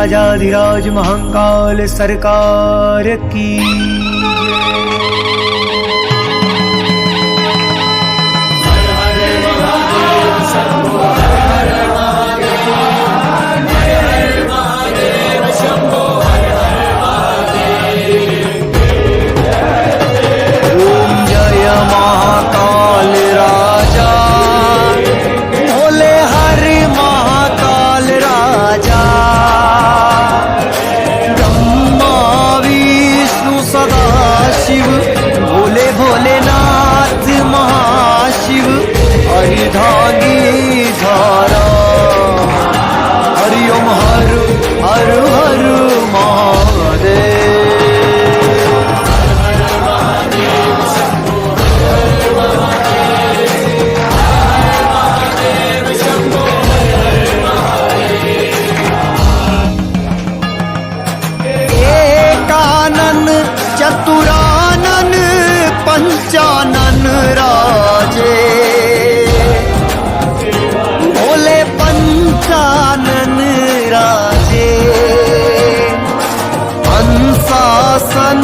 राजाधिराज महाकाल सरकार की। महाकाल राजा भोले हरि महाकाल राजा ब्रह्मा विष्णु सदा शिव भोले भोलेनाथ महाशिव हरिधागी धारा हरि ओम हर हर हर महादेव। चतुरानन पंचानन राजे भोले पंचानन राजे हंसासन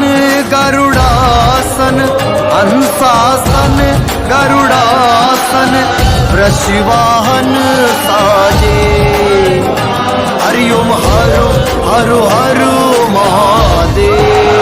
गरुड़ासन हंसासन गरुड़ासन वृषवाहन साजे हरि ओम हर हर हर महादेव।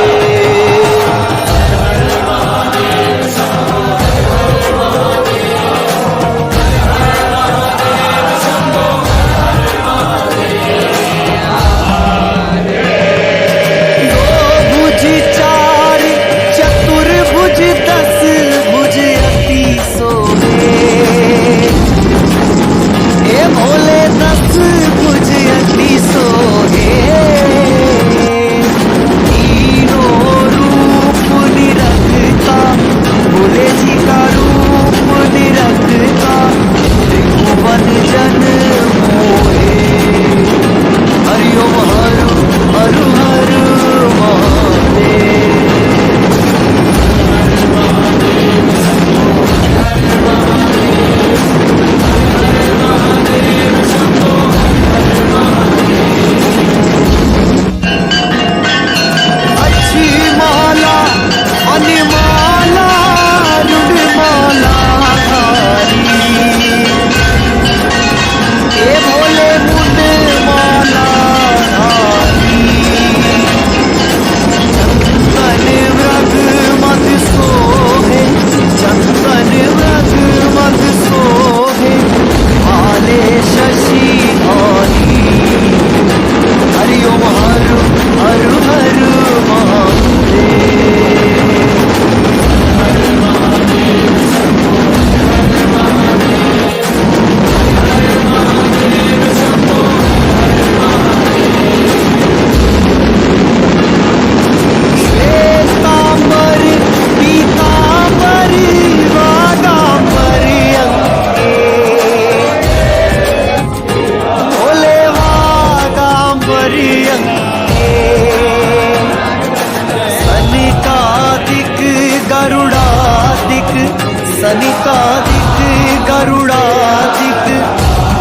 सनिकादिक गरुड़ादिक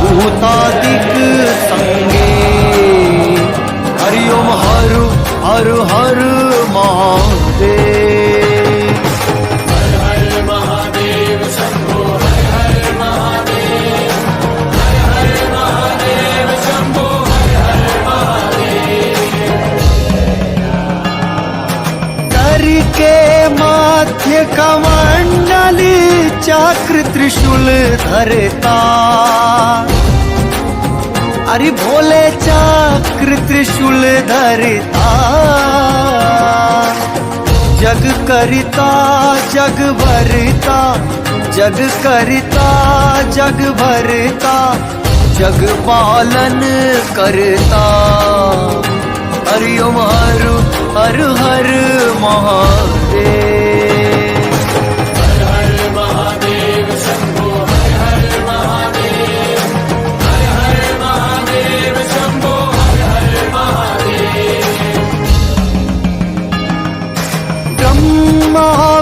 भूतादिक संगे हरि ओम हर हर हर महादेव। हर हर महादेव शंभो हर हर महादेव हर हर महादेव शंभो हर हर महादेव। करके माध्य कमंडल चक्र त्रिशूल धरता अरे भोले चक्र त्रिशूल धरता जग करता जग भरता जग करता जग भरता जग पालन करता हरि ओम हर हर हर महादेव।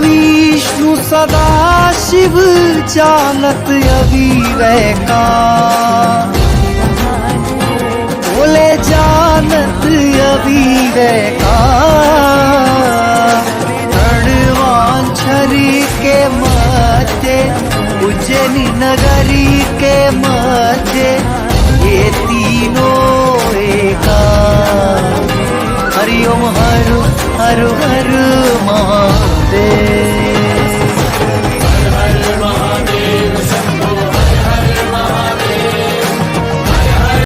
विष्णु सदा शिव जानत अभी का बोले जा जानत अभी का रणवांछरी के मध्य उज्जैनी नगरी के मध्य ये तीनों एका। हरि ओम हर हर हर महा